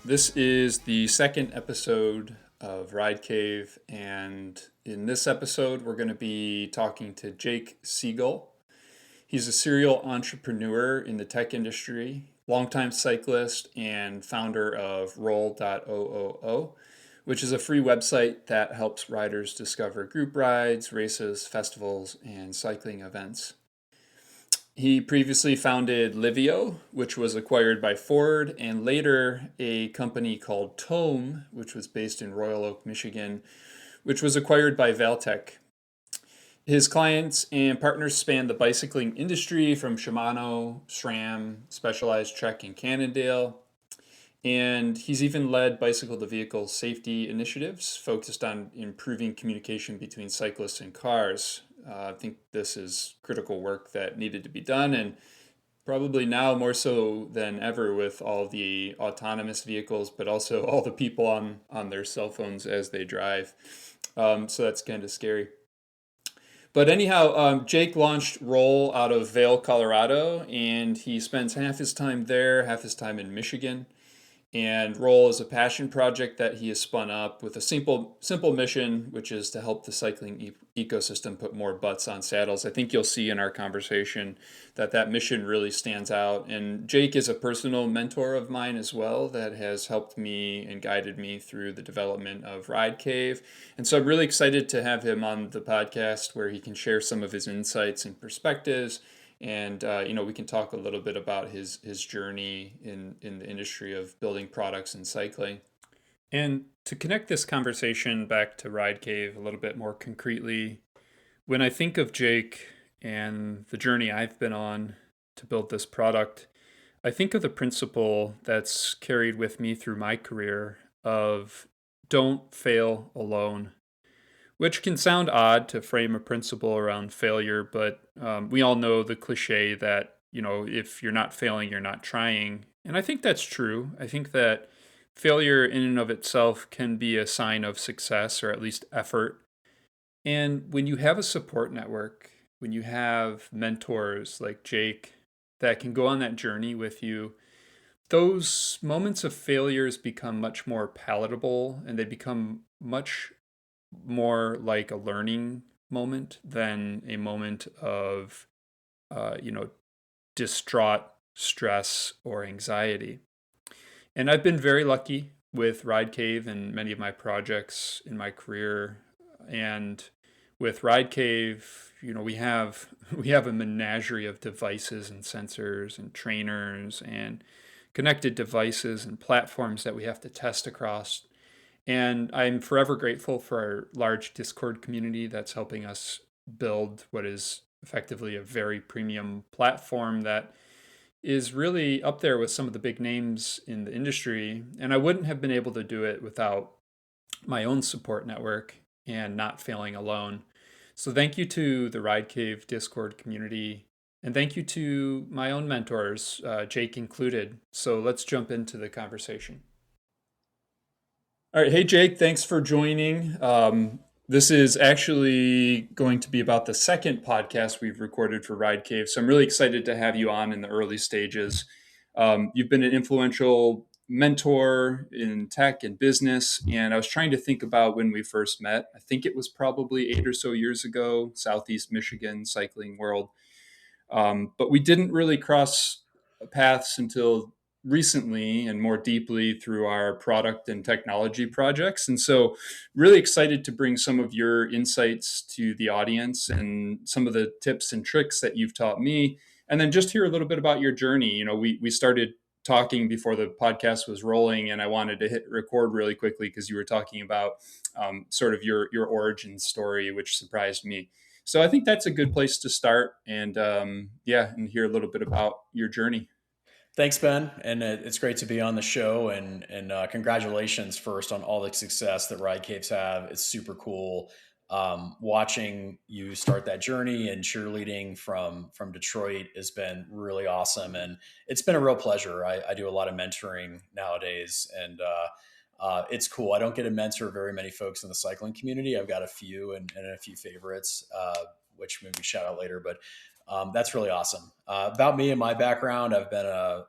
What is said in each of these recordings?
This is the second episode of Ride Cave, and in this episode, we're going to be talking to Jake Sigal. He's a serial entrepreneur in the tech industry, longtime cyclist, and founder of Roll.ooo, which is a free website that helps riders discover group rides, races, festivals, and cycling events. He previously founded Livio, which was acquired by Ford, and later a company called Tome, which was based in Royal Oak, Michigan, which was acquired by Valtech. His clients and partners span the bicycling industry from Shimano, SRAM, Specialized Trek, and Cannondale. And he's even led bicycle to vehicle safety initiatives focused on improving communication between cyclists and cars. I think this is critical work that needed to be done, and probably now more so than ever with all the autonomous vehicles, but also all the people on their cell phones as they drive. So that's kind of scary. But anyhow, Jake launched Roll out of Vail, Colorado, and he spends half his time there, half his time in Michigan. And Roll is a passion project that he has spun up with a simple mission, which is to help the cycling ecosystem put more butts on saddles. I think you'll see in our conversation that mission really stands out. And Jake is a personal mentor of mine as well that has helped me and guided me through the development of Ride Cave. And so I'm really excited to have him on the podcast where he can share some of his insights and perspectives, and we can talk a little bit about his journey in the industry of building products in cycling. And to connect this conversation back to Ride Cave a little bit more concretely, when I think of Jake and the journey I've been on to build this product, I think of the principle that's carried with me through my career of don't fail alone, which can sound odd to frame a principle around failure, but we all know the cliche that, if you're not failing, you're not trying. And I think that's true. I think that failure in and of itself can be a sign of success or at least effort. And when you have a support network, when you have mentors like Jake that can go on that journey with you, those moments of failures become much more palatable and they become much more like a learning moment than a moment of, distraught stress or anxiety. And I've been very lucky with Ride Cave and many of my projects in my career. And with Ride Cave, we have we have a menagerie of devices and sensors and trainers and connected devices and platforms that we have to test across. And I'm forever grateful for our large Discord community that's helping us build what is effectively a very premium platform that is really up there with some of the big names in the industry. And I wouldn't have been able to do it without my own support network and not failing alone. So thank you to the Ride Cave Discord community. And thank you to my own mentors, Jake included. So let's jump into the conversation. All right. Hey, Jake, thanks for joining. This is actually going to be about the second podcast we've recorded for Ride Cave. So I'm really excited to have you on in the early stages. You've been an influential mentor in tech and business. And I was trying to think about when we first met. I think it was probably 8 or so years ago, Southeast Michigan Cycling World. But we didn't really cross paths until recently and more deeply through our product and technology projects. And so really excited to bring some of your insights to the audience and some of the tips and tricks that you've taught me. And then just hear a little bit about your journey. We started talking before the podcast was rolling, and I wanted to hit record really quickly because you were talking about sort of your origin story, which surprised me. So I think that's a good place to start, and and hear a little bit about your journey. Thanks, Ben, and it's great to be on the show. And congratulations first on all the success that Ride Caves have. It's super cool watching you start that journey, and cheerleading from Detroit has been really awesome, and it's been a real pleasure. I do a lot of mentoring nowadays, and it's cool. I don't get to mentor very many folks in the cycling community. I've got a few and a few favorites, which maybe shout out later, but. That's really awesome. About me and my background, I've been a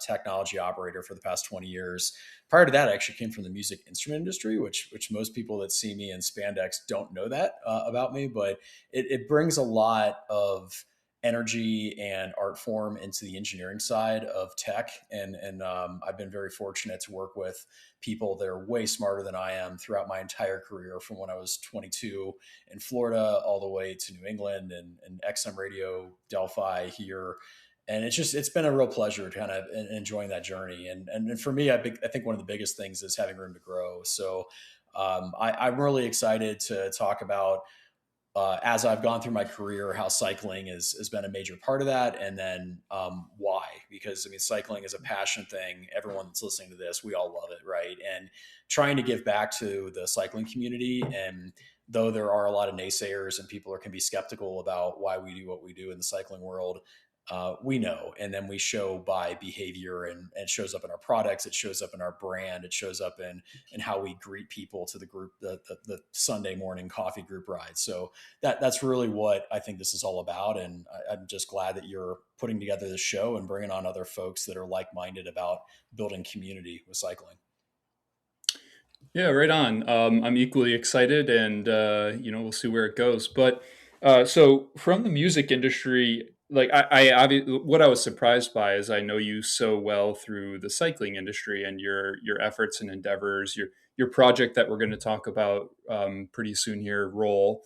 technology operator for the past 20 years. Prior to that, I actually came from the music instrument industry, which most people that see me in spandex don't know that about me, but it brings a lot of energy and art form into the engineering side of tech. And I've been very fortunate to work with people that are way smarter than I am throughout my entire career, from when I was 22 in Florida all the way to New England and XM Radio, Delphi here. And it's been a real pleasure to kind of enjoying that journey. And for me, I think one of the biggest things is having room to grow. So I'm really excited to talk about, as I've gone through my career, how cycling has been a major part of that, and then why. Because I mean, cycling is a passion thing. Everyone that's listening to this, we all love it, right? And trying to give back to the cycling community. And though there are a lot of naysayers and people can be skeptical about why we do what we do in the cycling world, we know, and then we show by behavior, and it shows up in our products, it shows up in our brand, it shows up in how we greet people to the group, the Sunday morning coffee group ride. So that's really what I think this is all about, and I'm just glad that you're putting together this show and bringing on other folks that are like-minded about building community with cycling. Yeah, right on. I'm equally excited, and we'll see where it goes. But so from the music industry, like what I was surprised by is I know you so well through the cycling industry and your efforts and endeavors, your project that we're going to talk about pretty soon here, Roll.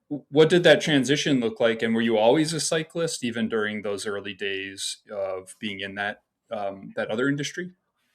What did that transition look like, and were you always a cyclist, even during those early days of being in that other industry?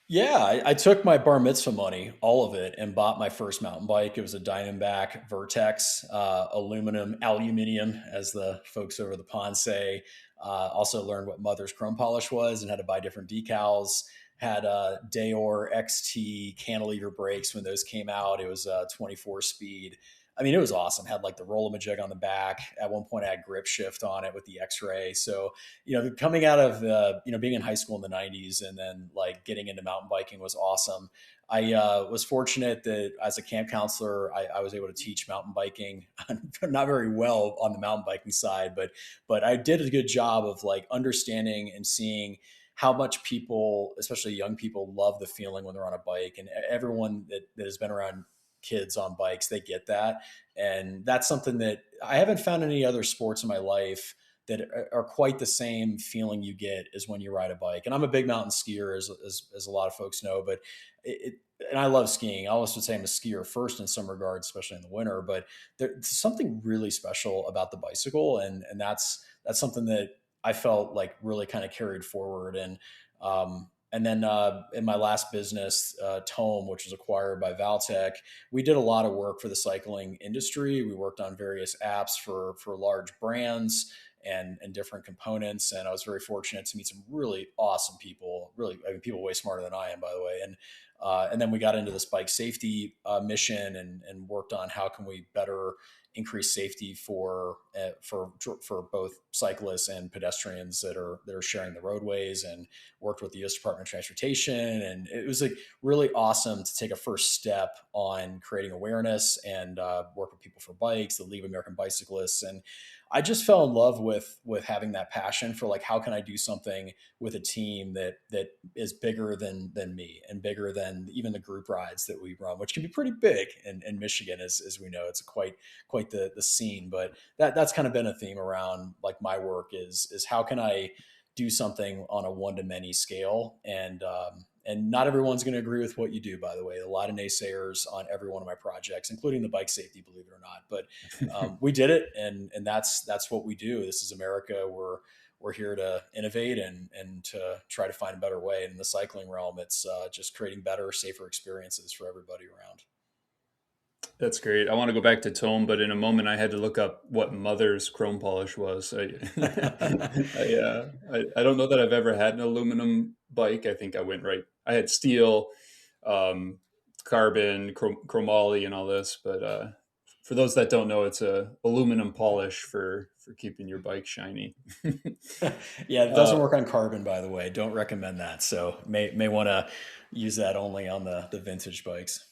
Yeah, I took my bar mitzvah money, all of it, and bought my first mountain bike. It was a Diamondback Vertex, aluminium, as the folks over the pond say. Also learned what mother's chrome polish was and had to buy different decals. Had Dayor XT cantilever brakes when those came out. It was 24 speed. I mean, it was awesome. Had like the Roll.ooo jig on the back. At one point, I had grip shift on it with the X-ray. So coming out of being in high school in the '90s and then like getting into mountain biking was awesome. I was fortunate that as a camp counselor, I was able to teach mountain biking. Not very well on the mountain biking side, but I did a good job of like understanding and seeing how much people, especially young people, love the feeling when they're on a bike. And everyone that has been around kids on bikes, they get that. And that's something that I haven't found in any other sports in my life that are quite the same feeling you get as when you ride a bike. And I'm a big mountain skier, as a lot of folks know, but and I love skiing. I also would say I'm a skier first in some regards, especially in the winter. But there's something really special about the bicycle, and that's something that I felt like really kind of carried forward. And then in my last business, Tome, which was acquired by Valtech, we did a lot of work for the cycling industry. We worked on various apps for large brands and different components. And I was very fortunate to meet some really awesome people. Really, I mean, people way smarter than I am, by the way. And then we got into this bike safety mission and worked on how can we better increase safety for both cyclists and pedestrians that are sharing the roadways, and worked with the U.S. Department of Transportation. And it was like really awesome to take a first step on creating awareness and work with people for bikes, the League of American Bicyclists. And I just fell in love with having that passion for like, how can I do something with a team that is bigger than me and bigger than even the group rides that we run, which can be pretty big in Michigan, as we know. It's quite the scene. But that's kind of been a theme around like my work is how can I do something on a one to many scale. And not everyone's going to agree with what you do, by the way. A lot of naysayers on every one of my projects, including the bike safety, believe it or not. But we did it, and that's what we do. This is America. We're here to innovate and to try to find a better way. And in the cycling realm, it's just creating better, safer experiences for everybody around. That's great. I want to go back to Tome, but in a moment I had to look up what Mother's chrome polish was. I don't know that I've ever had an aluminum bike. I think I went right. I had steel, um, carbon, chromoly, and all this. But for those that don't know, it's a aluminum polish for keeping your bike shiny. Yeah, it doesn't uh, work on carbon, by the way. Don't recommend that. So may want to use that only on the vintage bikes.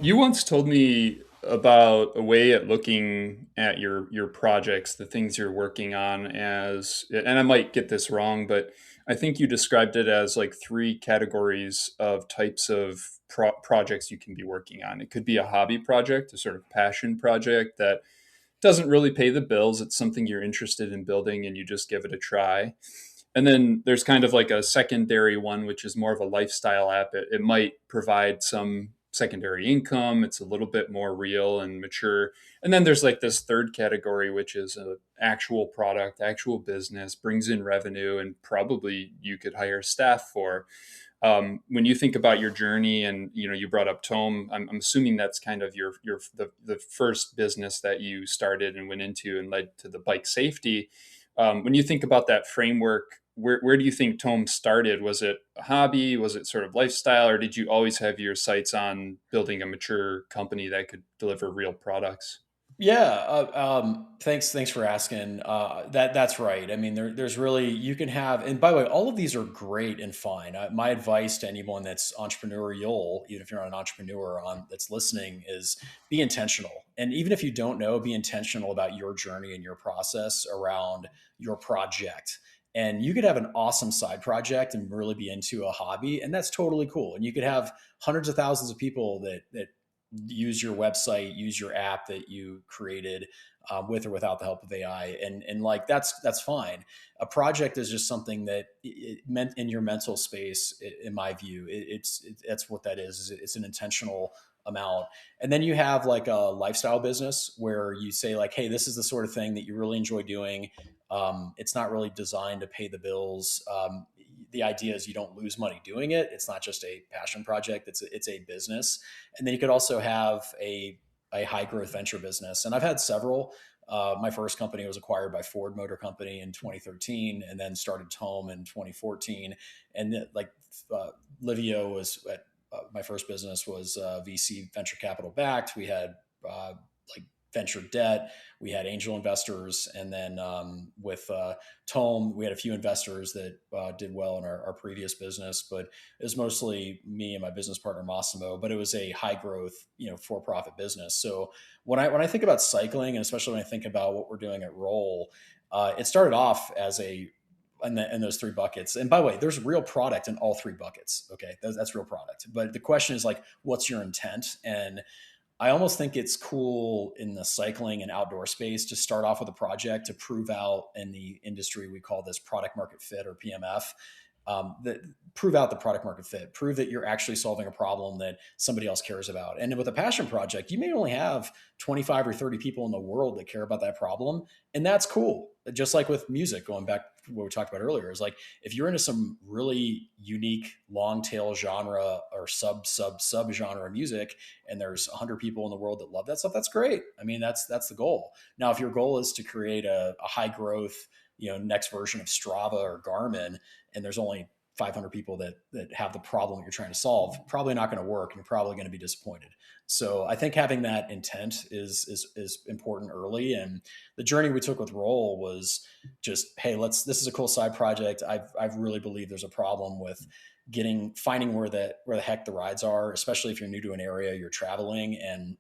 You once told me about a way at looking at your projects, the things you're working on as, and I might get this wrong, but I think you described it as like three categories of types of projects you can be working on. It could be a hobby project, a sort of passion project that doesn't really pay the bills. It's something you're interested in building and you just give it a try. And then there's kind of like a secondary one, which is more of a lifestyle app. It might provide some secondary income. It's a little bit more real and mature. And then there's like this third category, which is an actual product, actual business, brings in revenue, and probably you could hire staff for. When you think about your journey, and you brought up Tome, I'm assuming that's kind of the first business that you started and went into and led to the bike safety. When you think about that framework, where do you think Tome started? Was it a hobby? Was it sort of lifestyle, or did you always have your sights on building a mature company that could deliver real products? Yeah, thanks for asking. That's right. I mean, there's really you can have, and by the way, all of these are great and fine. My advice to anyone that's entrepreneurial, even if you're not an entrepreneur on that's listening, is be intentional. And even if you don't know, be intentional about your journey and your process around your project. And you could have an awesome side project and really be into a hobby, and that's totally cool. And you could have hundreds of thousands of people that use your website, use your app that you created with or without the help of AI, and like that's fine. A project is just something that it meant in your mental space. In my view, that's what that is. It's an intentional amount. And then you have like a lifestyle business where you say like, hey, this is the sort of thing that you really enjoy doing. It's not really designed to pay the bills. The idea is you don't lose money doing it. It's not just a passion project. It's a business. And then you could also have a high growth venture business. And I've had several. My first company was acquired by Ford Motor Company in 2013, and then started Tome in 2014. And Livio was at my first business was VC venture capital backed. We had like venture debt. We had angel investors, and then with Tome, we had a few investors that did well in our previous business, but it was mostly me and my business partner Massimo. But it was a high growth, for profit business. So when I think about cycling, and especially when I think about what we're doing at Roll, it started off as in those three buckets. And by the way, there's real product in all three buckets. Okay, that's real product. But the question is like, what's your intent? And I almost think it's cool in the cycling and outdoor space to start off with a project to prove out in the industry. We call this product market fit or PMF. That prove out the product market fit, prove that you're actually solving a problem that somebody else cares about. And with a passion project, you may only have 25 or 30 people in the world that care about that problem. And that's cool. Just like with music, going back to what we talked about earlier, is like if you're into some really unique long tail genre or sub genre music, and there's 100 people in the world that love that stuff, that's great. I mean, that's the goal. Now, if your goal is to create a high growth, next version of Strava or Garmin, and there's only 500 people that have the problem that you're trying to solve, probably not going to work, and you're probably going to be disappointed. So I think having that intent is important early. And the journey we took with Roll was just, hey, this is a cool side project. I've really believe there's a problem with finding where the heck the rides are, especially if you're new to an area, you're traveling, and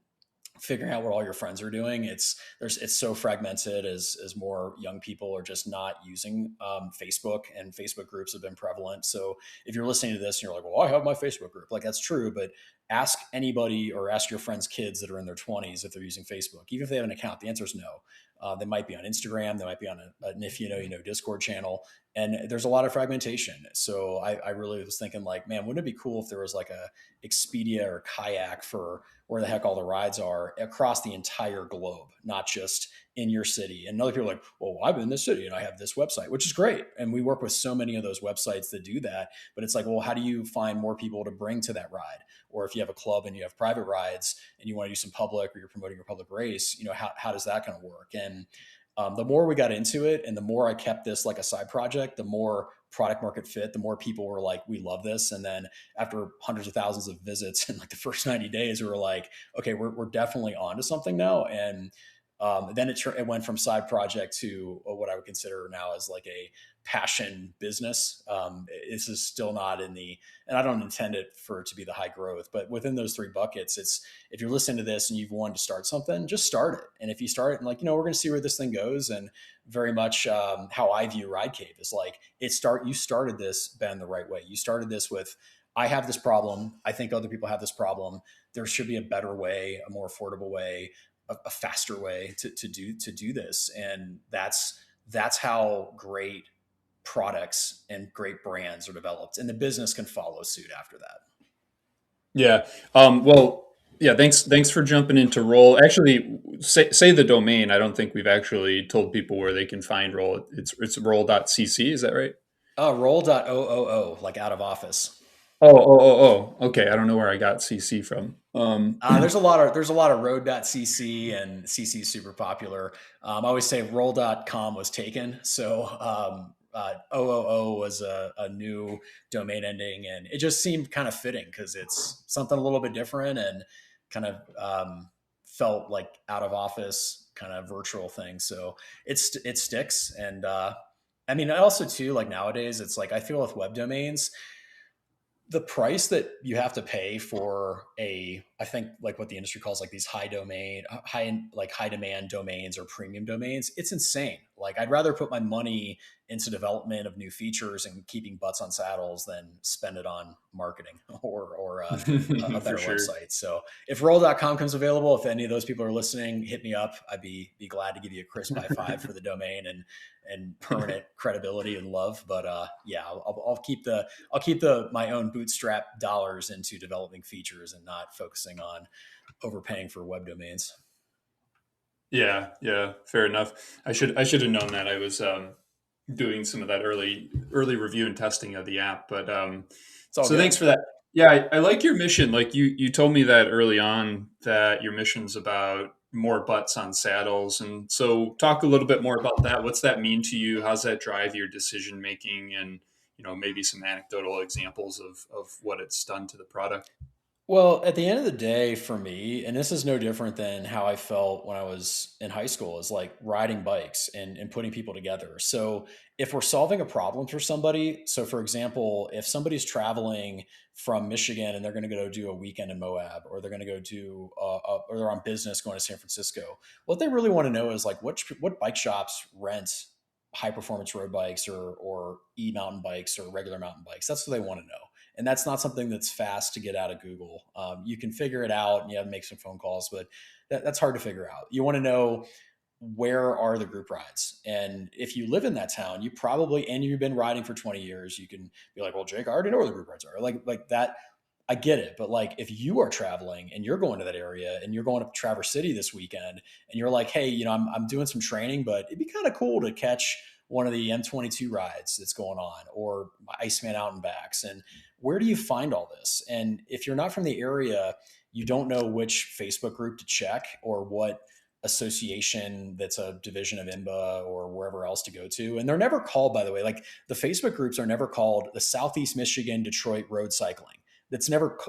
figuring out what all your friends are doing. It's so fragmented as more young people are just not using Facebook, and Facebook groups have been prevalent. So if you're listening to this and you're like, well, I have my Facebook group, like that's true, but ask anybody or ask your friends' kids that are in their 20s if they're using Facebook. Even if they have an account, the answer is no. They might be on Instagram, they might be on an if Discord channel, and there's a lot of fragmentation. So I really was thinking like, man, wouldn't it be cool if there was like a Expedia or Kayak for where the heck all the rides are across the entire globe, not just in your city. And other people are like, well, I'm in this city and I have this website, which is great. And we work with so many of those websites that do that. But it's like, well, how do you find more people to bring to that ride? Or if you have a club and you have private rides and you want to do some public, or you're promoting your public race, how does that kind of work? And the more we got into it, and the more I kept this like a side project, the more product market fit, the more people were like, we love this. And then after hundreds of thousands of visits in like the first 90 days, we were like, okay, we're definitely onto something now. And Then it went from side project to what I would consider now as like a passion business. This is still not in the, and I don't intend it for it to be the high growth, but within those three buckets, it's, if you're listening to this and you've wanted to start something, just start it. And if you start it and like, we're going to see where this thing goes. And very much how I view Ride Cave is like, you started this, Ben, the right way. You started this with, I have this problem. I think other people have this problem. There should be a better way, a more affordable way, a faster way to do this. And that's how great products and great brands are developed, and the business can follow suit after that. Yeah. Well, yeah. Thanks for jumping into Roll. Actually, say the domain. I don't think we've actually told people where they can find Roll. It's roll.cc. Is that right? Roll.ooo, like out of office. Oh. Okay. I don't know where I got CC from. There's a lot of road.cc, and CC is super popular. I always say roll.com was taken. So OOO was a new domain ending, and it just seemed kind of fitting because it's something a little bit different and kind of felt like out of office kind of virtual thing. So it sticks. And I mean, also too, like nowadays, it's like I feel with web domains, the price that you have to pay for I think like what the industry calls like these high demand domains or premium domains, it's insane. Like I'd rather put my money into development of new features and keeping butts on saddles than spend it on marketing or a For better sure. website. So if roll.com comes available, if any of those people are listening, hit me up. I'd be glad to give you a crisp high five for the domain and permanent credibility and love. But yeah, I'll keep my own bootstrap dollars into developing features and not focusing on overpaying for web domains. Yeah. Fair enough. I should have known that. I was doing some of that early review and testing of the app. But It's all so thanks good. for that. Yeah, I like your mission. Like you told me that early on that your mission's about more butts on saddles. And so talk a little bit more about that. What's that mean to you? How's that drive your decision making? And maybe some anecdotal examples of what it's done to the product. Well, at the end of the day, for me, and this is no different than how I felt when I was in high school, is like riding bikes and putting people together. So, if we're solving a problem for somebody, so for example, if somebody's traveling from Michigan and they're going to go do a weekend in Moab, or they're going to go do, or they're on business going to San Francisco, what they really want to know is like what bike shops rent high performance road bikes or e mountain bikes or regular mountain bikes. That's what they want to know, and that's not something that's fast to get out of Google. You can figure it out, and you have to make some phone calls, but that's hard to figure out. You want to know where are the group rides, and if you live in that town, and you've been riding for 20 years, you can be like, well, Jake, I already know where the group rides are. Like that. I get it, but like if you are traveling and you're going to that area and you're going to Traverse City this weekend and you're like, hey, I'm doing some training, but it'd be kind of cool to catch one of the M22 rides that's going on, or Iceman out and backs. And where do you find all this? And if you're not from the area, you don't know which Facebook group to check or what association that's a division of IMBA or wherever else to go to. And they're never called, by the way, like the Facebook groups are never called the Southeast Michigan Detroit Road Cycling.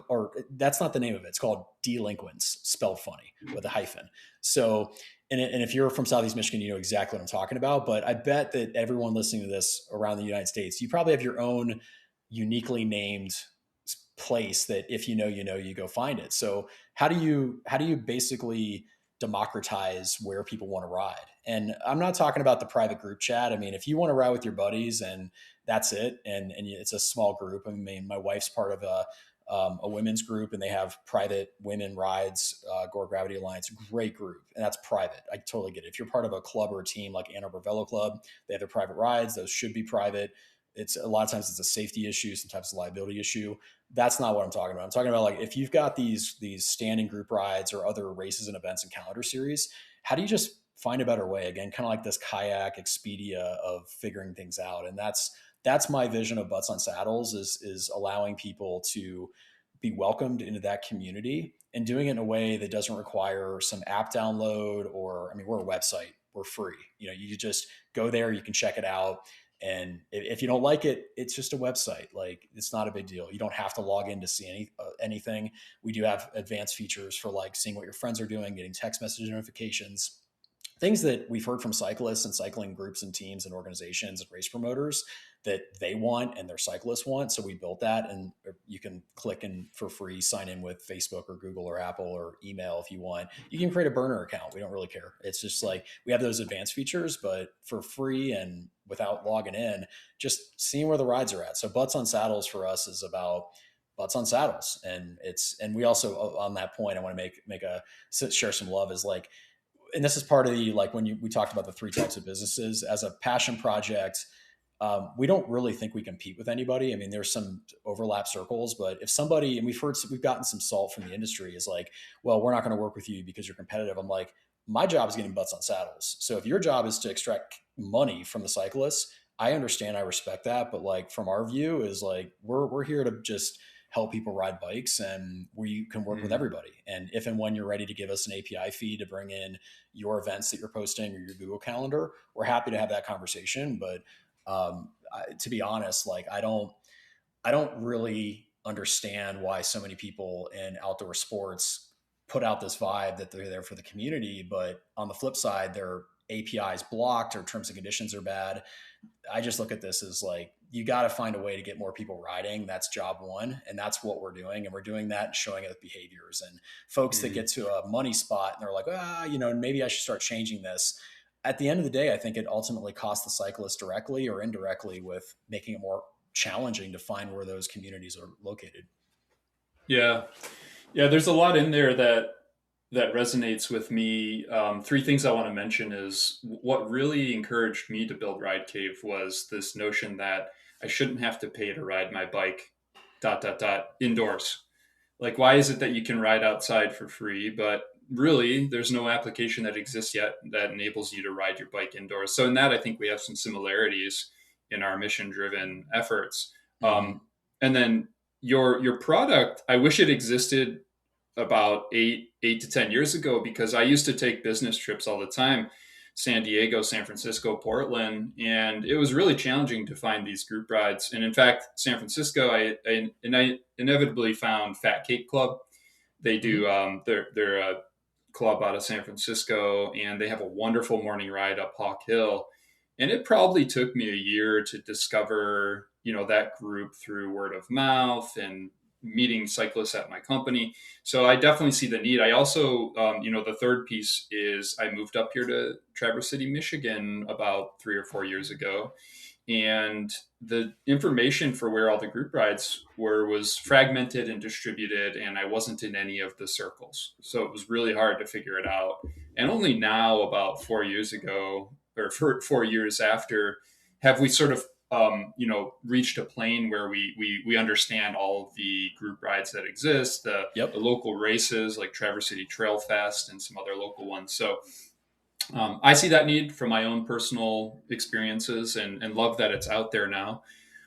Or that's not the name of it. It's called Delinquents, spelled funny with a hyphen. So, and if you're from Southeast Michigan, you know exactly what I'm talking about. But I bet that everyone listening to this around the United States, you probably have your own uniquely named place that if you go find it. So how do you basically democratize where people want to ride? And I'm not talking about the private group chat. I mean, if you want to ride with your buddies and that's it, and it's a small group. I mean, my wife's part of a women's group, and they have private women rides, Gore Gravity Alliance, great group, and that's private. I totally get it. If you're part of a club or a team like Ann Arbor Velo Club, they have their private rides. Those should be private. It's a lot of times it's a safety issue, sometimes it's a liability issue. That's not what I'm talking about. I'm talking about like if you've got these standing group rides or other races and events and calendar series, how do you just find a better way? Again, kind of like this kayak Expedia of figuring things out. And that's my vision of Butts on Saddles is allowing people to be welcomed into that community and doing it in a way that doesn't require some app download. Or I mean, we're a website, we're free. You just go there, you can check it out. And if you don't like it, it's just a website. Like it's not a big deal. You don't have to log in to see anything. We do have advanced features for like seeing what your friends are doing, getting text message notifications, things that we've heard from cyclists and cycling groups and teams and organizations and race promoters that they want and their cyclists want. So we built that, and you can click and for free sign in with Facebook or Google or Apple or email if you want. You can create a burner account. We don't really care. It's just like we have those advanced features, but for free and without logging in, just seeing where the rides are at. So Butts on Saddles for us is about butts on saddles, and we also on that point I want to make a share some love is like, and this is part of the like when we talked about the three types of businesses as a passion project. We don't really think we compete with anybody. I mean, there's some overlap circles, but if somebody, and we've gotten some salt from the industry, is like, well, we're not going to work with you because you're competitive. I'm like, my job is getting butts on saddles. So if your job is to extract money from the cyclists, I understand, I respect that, but like from our view is like we're here to just help people ride bikes, and we can work with Mm. everybody. And if and when you're ready to give us an API fee to bring in your events that you're posting or your Google Calendar, we're happy to have that conversation. But to be honest, like I don't really understand why so many people in outdoor sports put out this vibe that they're there for the community, but on the flip side, their APIs blocked or terms and conditions are bad. I just look at this as like, you got to find a way to get more people riding. That's job one. And that's what we're doing. And we're doing that and showing it with behaviors, and folks that Mm. get to a money spot and they're like, maybe I should start changing this. At the end of the day, I think it ultimately costs the cyclist directly or indirectly with making it more challenging to find where those communities are located. Yeah. Yeah, there's a lot in there that resonates with me. Three things I want to mention is what really encouraged me to build Ride Cave was this notion that I shouldn't have to pay to ride my bike, dot dot dot, indoors. Like, why is it that you can ride outside for free, but really there's no application that exists yet that enables you to ride your bike indoors? So in that, I think we have some similarities in our mission-driven efforts. Mm-hmm. And then your product, I wish it existed about 8 to 10 years ago, because I used to take business trips all the time, San Diego, San Francisco, Portland, and it was really challenging to find these group rides. And in fact, San Francisco, I inevitably found Fat Cake Club. They Mm-hmm. do they're a club out of San Francisco, and they have a wonderful morning ride up Hawk Hill. And it probably took me a year to discover, that group through word of mouth and meeting cyclists at my company. So I definitely see the need. I also, the third piece is I moved up here to Traverse City, Michigan about 3 or 4 years ago, and the information for where all the group rides were was fragmented and distributed, and I wasn't in any of the circles, so it was really hard to figure it out. And only now, about 4 years ago, or 4 years after, have we sort of reached a plane where we understand all of the group rides that exist, the Yep. local races like Traverse City Trail Fest and some other local ones. So I see that need from my own personal experiences, and love that it's out there now.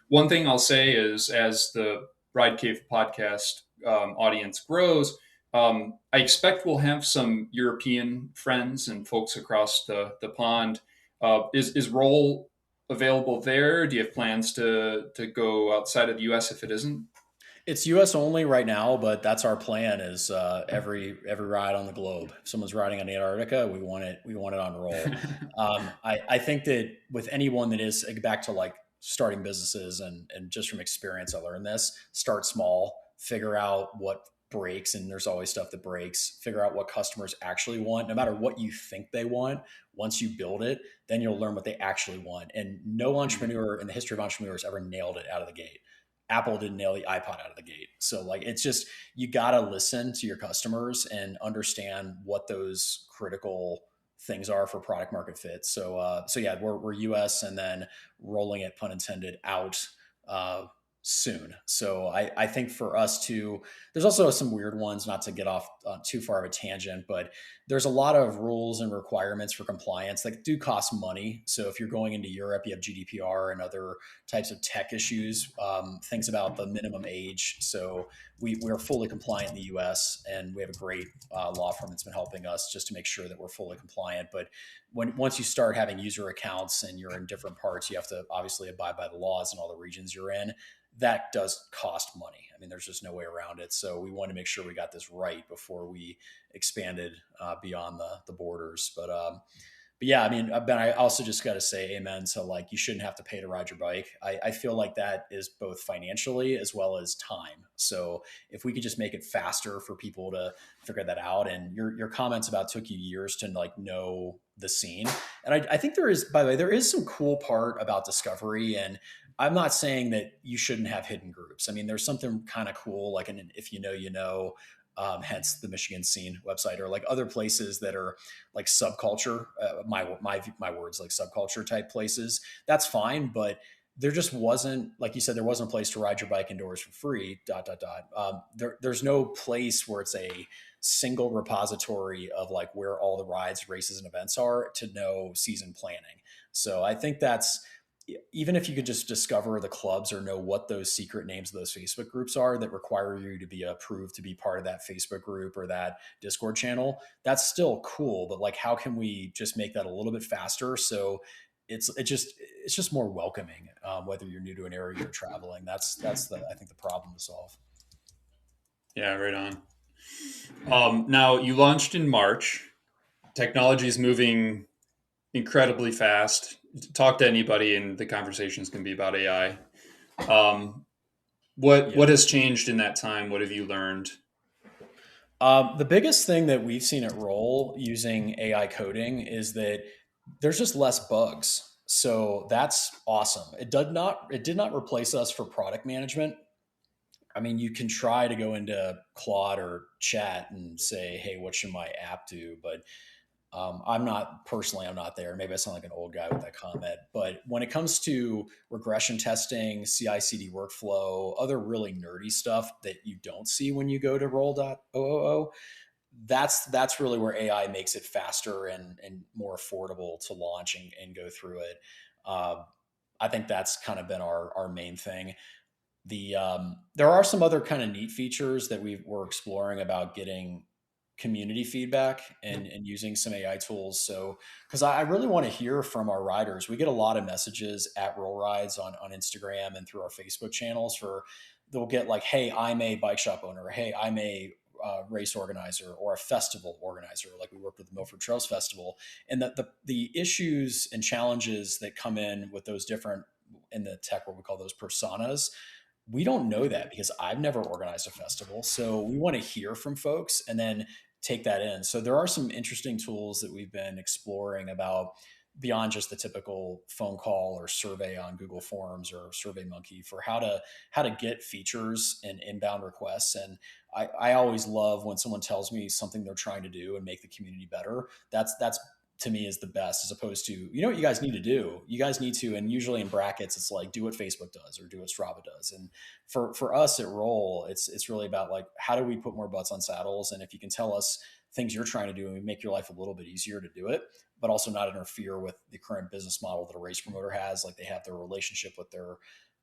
One thing I'll say is, as the Ride Cave podcast audience grows, I expect we'll have some European friends and folks across the pond. Is Roll available there? Do you have plans to go outside of the U.S. if it isn't? It's US only right now, but that's our plan is every ride on the globe. If someone's riding on Antarctica, we want it on Roll. I think that with anyone that is back to like starting businesses, and just from experience, I learned this: start small, figure out what breaks, and there's always stuff that breaks. Figure out what customers actually want, no matter what you think they want. Once you build it, then you'll learn what they actually want. And no entrepreneur in the history of entrepreneurs ever nailed it out of the gate. Apple didn't nail the iPod out of the gate. So like it's just, you got to listen to your customers and understand what those critical things are for product market fit. So yeah, we're US, and then rolling it, pun intended, out uh, soon. So I think for us to, there's also some weird ones, not to get off too far of a tangent, but there's a lot of rules and requirements for compliance that do cost money. So if you're going into Europe, you have GDPR and other types of tech issues, things about the minimum age. So we're fully compliant in the US, and we have a great law firm that's been helping us just to make sure that we're fully compliant. But once you start having user accounts and you're in different parts, you have to obviously abide by the laws in all the regions you're in. That does cost money. I mean, there's just no way around it. So we want to make sure we got this right before we expanded beyond the borders. But but yeah, I mean, Ben, I also just got to say amen to like, you shouldn't have to pay to ride your bike. I feel like that is both financially as well as time. So if we could just make it faster for people to figure that out, and your comments about took you years to like know the scene. And I think there is, by the way, there is some cool part about discovery. And I'm not saying that you shouldn't have hidden groups. I mean, there's something kind of cool, like an if you know, you know, hence the Michigan Scene website, or like other places that are like subculture, my words, like subculture type places. That's fine, but there just wasn't, like you said, there wasn't a place to ride your bike indoors for free. Dot dot dot. There's no place where it's a single repository of like where all the rides, races, and events are to know season planning. So I think that's, even if you could just discover the clubs or know what those secret names of those Facebook groups are that require you to be approved to be part of that Facebook group or that Discord channel, that's still cool. But like, how can we just make that a little bit faster so it's just more welcoming, whether you're new to an area you're traveling. That's the, I think, the problem to solve. Yeah, right on. Now you launched in March. Technology is moving incredibly fast. Talk to anybody, and the conversations can be about AI. Um, what Yeah. has changed in that time? What have you learned? The biggest thing that we've seen at Roll using AI coding is that there's just less bugs. So that's awesome. It did not replace us for product management. I mean, you can try to go into Claude or chat and say, "Hey, what should my app do?" But I'm not personally, I'm not there. Maybe I sound like an old guy with that comment. But when it comes to regression testing, CI/CD workflow, other really nerdy stuff that you don't see when you go to Roll.ooo, that's really where AI makes it faster and more affordable to launch and go through it. Uh, I think that's kind of been our main thing. There are some other kind of neat features that we're exploring about getting community feedback and using some AI tools. So, because I really want to hear from our riders. We get a lot of messages at Roll Rides on Instagram and through our Facebook channels for, they'll get like, "Hey, I'm a bike shop owner," or, "Hey, I'm a race organizer or a festival organizer." Like we worked with the Milford Trails Festival, and the issues and challenges that come in with those different, in the tech, what we call those personas, we don't know that because I've never organized a festival. So we want to hear from folks and then take that in. So there are some interesting tools that we've been exploring about beyond just the typical phone call or survey on Google Forms or SurveyMonkey for how to get features and inbound requests. And I always love when someone tells me something they're trying to do and make the community better. That's to me is the best, as opposed to, you know what you guys need to do, you guys need to, and usually in brackets it's like, do what Facebook does or do what Strava does. And for us at Roll, it's really about like, how do we put more butts on saddles? And if you can tell us things you're trying to do and make your life a little bit easier to do it, but also not interfere with the current business model that a race promoter has, like they have their relationship with their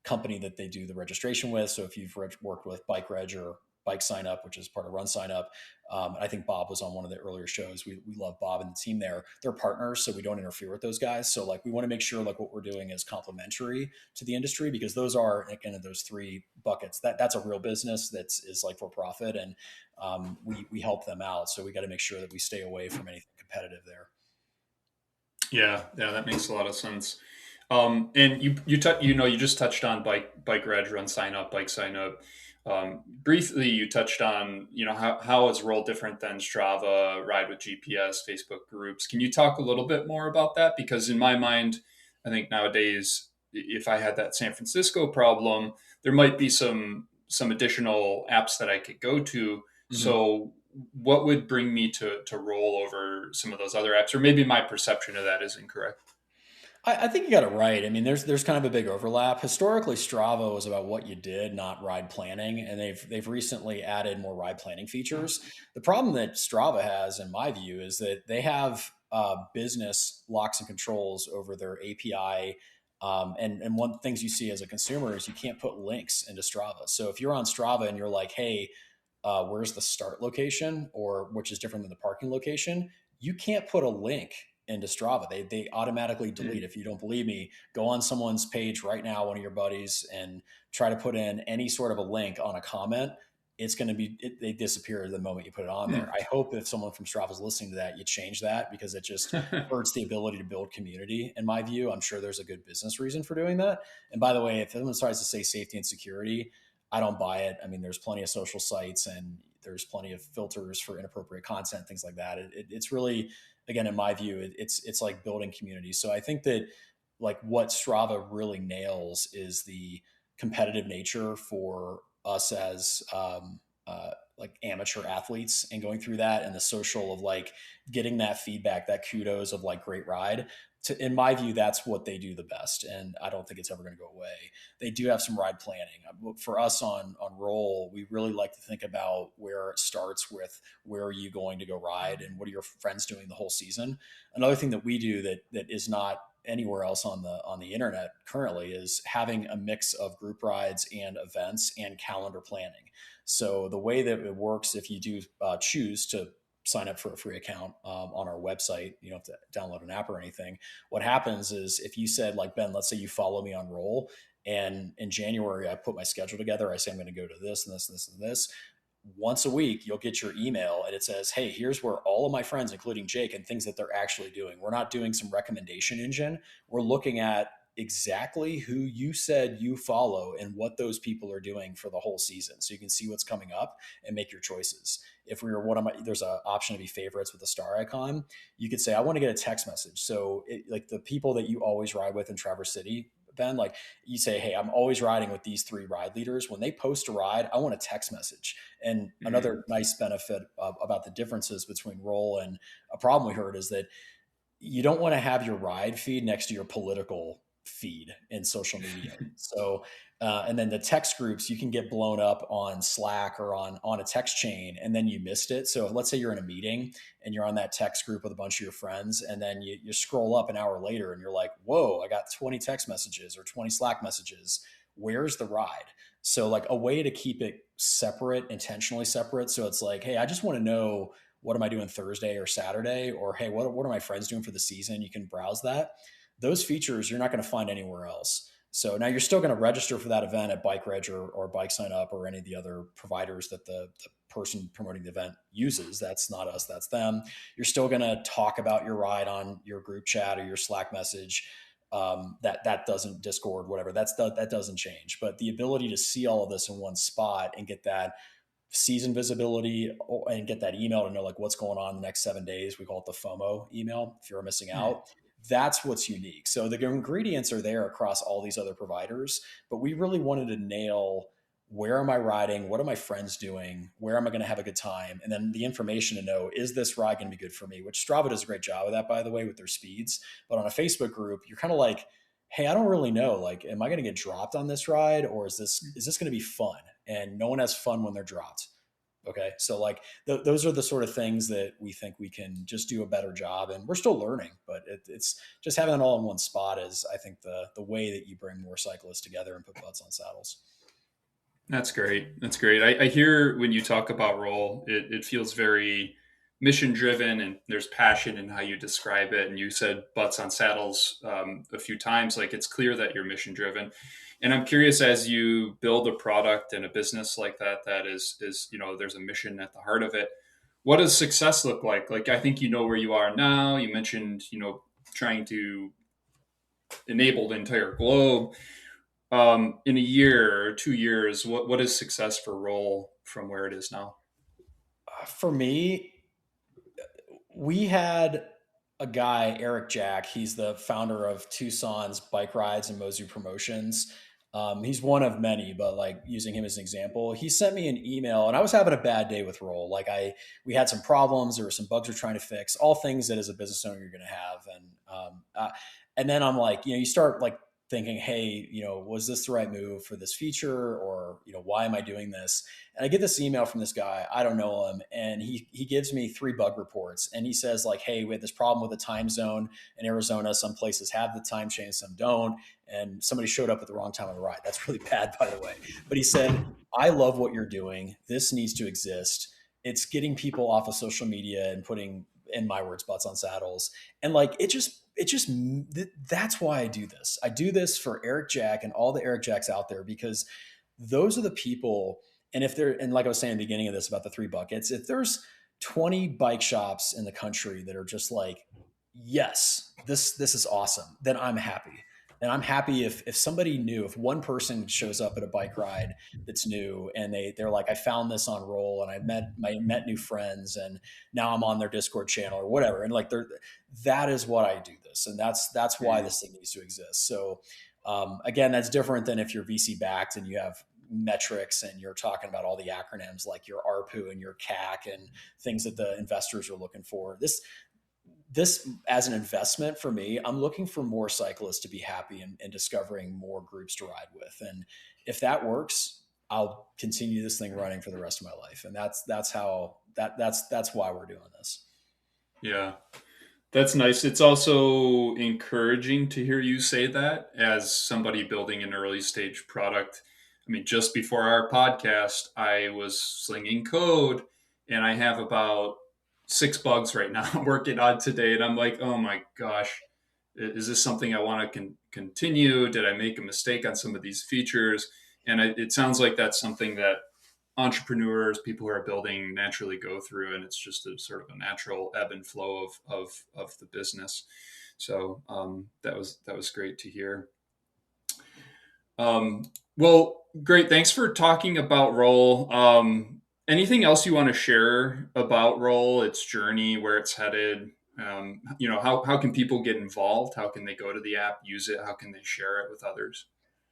company that they do the registration with. So if you've worked with Bike Reg or Bike Sign Up, which is part of Run Sign Up, I think Bob was on one of the earlier shows. We love Bob and the team there. They're partners, so we don't interfere with those guys. So like, we want to make sure like what we're doing is complementary to the industry, because those are, again, those three buckets. That's a real business that's is like for profit, and we help them out. So we got to make sure that we stay away from anything competitive there. Yeah, yeah, that makes a lot of sense. And you just touched on bike reg, run sign up, bike sign up. Briefly, you touched on how is Roll different than Strava, Ride with GPS, Facebook groups. Can you talk a little bit more about that? Because in my mind, I think nowadays, if I had that San Francisco problem, there might be some additional apps that I could go to. Mhm. So what would bring me to roll over some of those other apps, or maybe my perception of that is incorrect. I think you got it right. I mean, there's kind of a big overlap. Historically, Strava was about what you did, not ride planning, and they've recently added more ride planning features. The problem that Strava has, in my view, is that they have business locks and controls over their API. And one of the things you see as a consumer is you can't put links into Strava. So if you're on Strava and you're like, "Hey, where's the start location," or which is different than the parking location, you can't put a link into Strava. They automatically delete. Mm. If you don't believe me, go on someone's page right now, one of your buddies, and try to put in any sort of a link on a comment. it's going to they disappear the moment you put it on there. I hope if someone from Strava is listening to that, you change that, because it just hurts the ability to build community. In my view, I'm sure there's a good business reason for doing that. And by the way, if someone tries to say safety and security, I don't buy it. I mean, there's plenty of social sites and there's plenty of filters for inappropriate content, things like that. It's really, again, in my view, it's like building community. So I think that like what Strava really nails is the competitive nature for us as like amateur athletes, and going through that, and the social of like getting that feedback, that kudos of like great ride. In my view, that's what they do the best, and I don't think it's ever going to go away. They do have some ride planning. For us on Roll, we really like to think about where it starts with where are you going to go ride and what are your friends doing the whole season. Another thing that we do that is not anywhere else on the internet currently is having a mix of group rides and events and calendar planning. So the way that it works, if you do choose to sign up for a free account on our website, you don't have to download an app or anything. What happens is if you said, like, Ben, let's say you follow me on Roll, and in January I put my schedule together, I say I'm going to go to this and this and this and this. Once a week, you'll get your email and it says, hey, here's where all of my friends, including Jake, and things that they're actually doing. We're not doing some recommendation engine. We're looking at exactly who you said you follow and what those people are doing for the whole season. So you can see what's coming up and make your choices. If we were there's an option to be favorites with a star icon. You could say, I want to get a text message. So like the people that you always ride with in Traverse City, Ben, like you say, hey, I'm always riding with these 3 ride leaders. When they post a ride, I want a text message. And another nice benefit about the differences between Roll and a problem we heard is that you don't want to have your ride feed next to your political feed in social media. So, and then the text groups, you can get blown up on Slack or on a text chain, and then you missed it. So, if, let's say you're in a meeting and you're on that text group with a bunch of your friends, and then you scroll up an hour later and you're like, whoa, I got 20 text messages or 20 Slack messages. Where's the ride? So, like a way to keep it separate, intentionally separate. So, it's like, hey, I just want to know, what am I doing Thursday or Saturday? Or, hey, what are my friends doing for the season? You can browse that. Those features you're not going to find anywhere else. So now you're still going to register for that event at Bike Reg or Bike Sign Up or any of the other providers that the person promoting the event uses. That's not us, that's them. You're still going to talk about your ride on your group chat or your Slack message. That doesn't, Discord, whatever, that doesn't change. But the ability to see all of this in one spot and get that season visibility and get that email to know like what's going on in the next 7 days. We call it the FOMO email, if you're missing out. That's what's unique. So the ingredients are there across all these other providers, but we really wanted to nail, where am I riding? What are my friends doing? Where am I going to have a good time? And then the information to know, is this ride going to be good for me? Which Strava does a great job of that, by the way, with their speeds. But on a Facebook group, you're kind of like, hey, I don't really know. Like, am I going to get dropped on this ride, or is this going to be fun? And no one has fun when they're dropped. Okay. So like those are the sort of things that we think we can just do a better job. And we're still learning, but it's just having it all in one spot is, I think, the way that you bring more cyclists together and put butts on saddles. That's great. That's great. I hear when you talk about Roll, it feels very mission driven and there's passion in how you describe it. And you said butts on saddles a few times. Like it's clear that you're mission driven. And I'm curious, as you build a product and a business like that, that is, there's a mission at the heart of it. What does success look like? Like, I think you know where you are now. You mentioned, trying to enable the entire globe. In a year or 2 years, what is success for Roll from where it is now? For me, we had a guy, Eric Jack. He's the founder of Tucson's Bike Rides and Mozu Promotions. He's one of many, but like using him as an example, he sent me an email, and I was having a bad day with Roll. Like we had some problems, there were some bugs we're trying to fix, all things that as a business owner you're going to have, and then I'm like, you start like thinking, hey, was this the right move for this feature, or why am I doing this? And I get this email from this guy, I don't know him, and he gives me 3 bug reports, and he says like, hey, we had this problem with the time zone in Arizona. Some places have the time change, some don't, and somebody showed up at the wrong time on the ride. That's really bad, by the way. But he said, I love what you're doing. This needs to exist. It's getting people off of social media and putting, in my words, butts on saddles. And like, that's why I do this. I do this for Eric Jack and all the Eric Jacks out there, because those are the people. And if there, and like I was saying at the beginning of this about the three buckets, if there's 20 bike shops in the country that are just like, yes, this is awesome, then I'm happy. And I'm happy if somebody new, if one person shows up at a bike ride that's new and they're like, I found this on Roll and I met new friends and now I'm on their Discord channel or whatever. And like that is what I do this. And that's why Mm. this thing needs to exist. So again, that's different than if you're VC backed and you have metrics and you're talking about all the acronyms like your ARPU and your CAC and things that the investors are looking for. This as an investment for me, I'm looking for more cyclists to be happy and discovering more groups to ride with. And if that works, I'll continue this thing running for the rest of my life. And that's why we're doing this. Yeah. That's nice. It's also encouraging to hear you say that as somebody building an early stage product. I mean, just before our podcast, I was slinging code and I have about 6 bugs right now I'm working on today. And I'm like, oh my gosh, is this something I want to continue? Did I make a mistake on some of these features? And it sounds like that's something that entrepreneurs, people who are building, naturally go through, and it's just a sort of a natural ebb and flow of the business. So that was great to hear. Well, great. Thanks for talking about Roll. Anything else you want to share about Roll, its journey, where it's headed? How can people get involved? How can they go to the app, use it? How can they share it with others?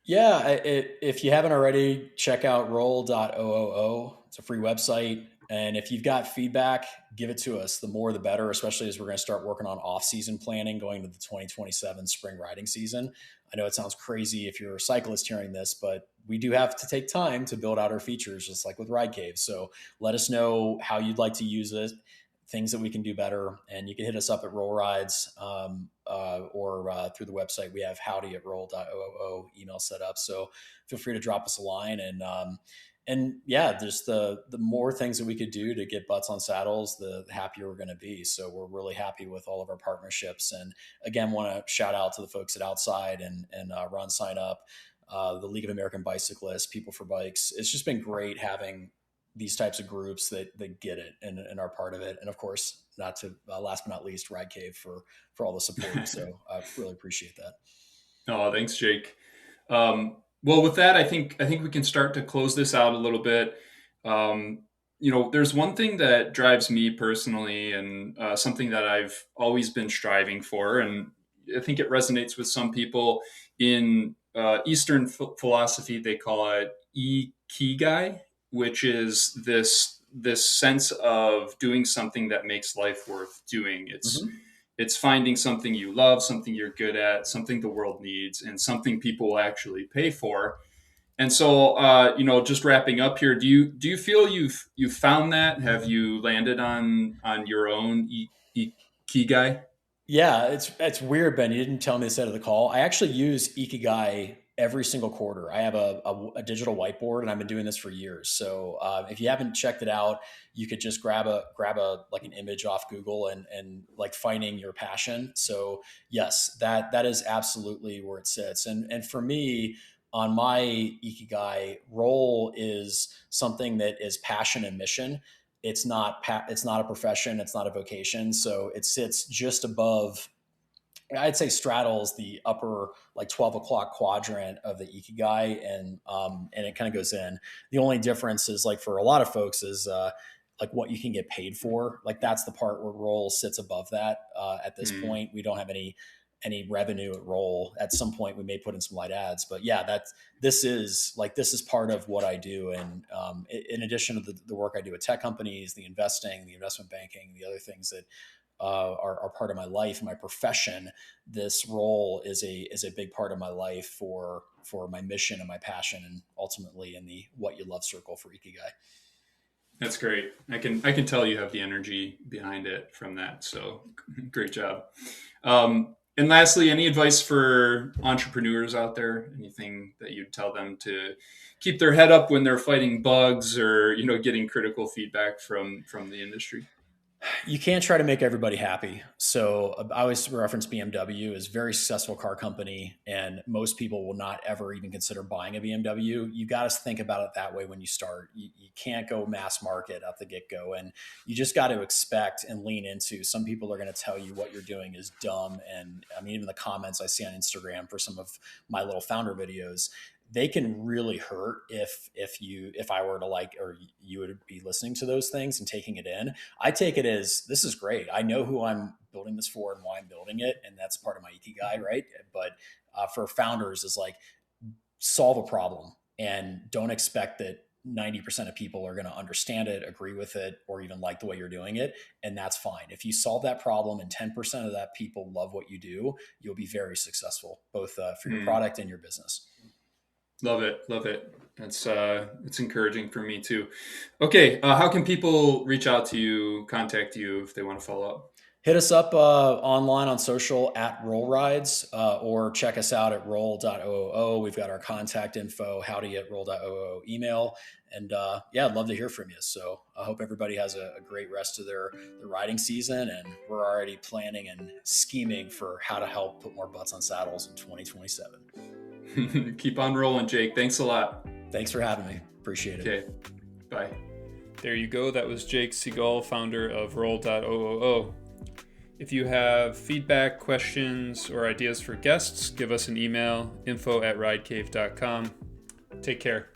Yeah, if you haven't already, check out Roll.ooo. It's a free website. And if you've got feedback, give it to us. The more, the better, especially as we're going to start working on off-season planning going to the 2027 spring riding season. I know it sounds crazy if you're a cyclist hearing this, but we do have to take time to build out our features, just like with Ride Cave. So let us know how you'd like to use it, things that we can do better. And you can hit us up at Roll Rides or through the website. We have howdy at roll.ooo email set up. So feel free to drop us a line. And yeah, just the more things that we could do to get butts on saddles, the happier we're going to be. So we're really happy with all of our partnerships. And again, want to shout out to the folks at Outside and Run Sign Up, the League of American Bicyclists, People for Bikes. It's just been great having these types of groups that get it and are part of it. And of course, not to last but not least, Ride Cave for all the support. So I really appreciate that. Oh, thanks, Jake. Well, with that, I think we can start to close this out a little bit. There's one thing that drives me personally, and something that I've always been striving for, and I think it resonates with some people in Eastern philosophy. They call it ikigai, which is this sense of doing something that makes life worth doing. Mm-hmm. It's finding something you love, something you're good at, something the world needs, and something people will actually pay for. And so, just wrapping up here, do you feel you've found that? Have you landed on your own ikigai? Yeah, it's weird, Ben. You didn't tell me this out of the call. I actually use Ikigai every single quarter. I have a digital whiteboard, and I've been doing this for years. So if you haven't checked it out, you could just grab a like an image off Google and like finding your passion. So yes, that is absolutely where it sits. And for me, on my Ikigai, role is something that is passion and mission. It's not a profession, it's not a vocation, so it sits just above. I'd say straddles the upper like 12 o'clock quadrant of the ikigai, and it kind of goes in. The only difference is like for a lot of folks is like what you can get paid for. Like that's the part where Roll sits above that. At this Mm, point, we don't have any revenue at Roll. At some point, we may put in some light ads, but yeah, this is part of what I do. And in addition to the work I do with tech companies, the investing, the investment banking, the other things that are part of my life, my profession. This role is a big part of my life for my mission and my passion, and ultimately in the what you love circle for Ikigai. that's great. I can tell you have the energy behind it from that. So great job. And lastly, any advice for entrepreneurs out there? Anything that you'd tell them to keep their head up when they're fighting bugs or getting critical feedback from the industry? You can't try to make everybody happy. So I always reference BMW as a very successful car company, and most people will not ever even consider buying a BMW. You got to think about it that way when you start. You can't go mass market at the get go, and you just got to expect and lean into. Some people are going to tell you what you're doing is dumb, and I mean, even the comments I see on Instagram for some of my little founder videos, they can really hurt if I were to like, or you would be listening to those things and taking it in. I take it as, this is great. I know who I'm building this for and why I'm building it, and that's part of my ikigai, right? But for founders, is like, solve a problem and don't expect that 90% of people are going to understand it, agree with it, or even like the way you're doing it. And that's fine. If you solve that problem and 10% of that people love what you do, you'll be very successful, both for your product and your business. Love it. Love it. It's encouraging for me too. Okay. How can people reach out to you, contact you if they want to follow up? Hit us up online on social at Roll Rides, or check us out at Roll.ooo. We've got our contact info, howdy at Roll.ooo email. And yeah, I'd love to hear from you. So I hope everybody has a great rest of their riding season. And we're already planning and scheming for how to help put more butts on saddles in 2027. Keep on rolling, Jake. Thanks a lot. Thanks for having me. Appreciate it. Okay. Bye. There you go. That was Jake Sigal, founder of Roll.ooo. If you have feedback, questions, or ideas for guests, give us an email, info@ridecave.com. Take care.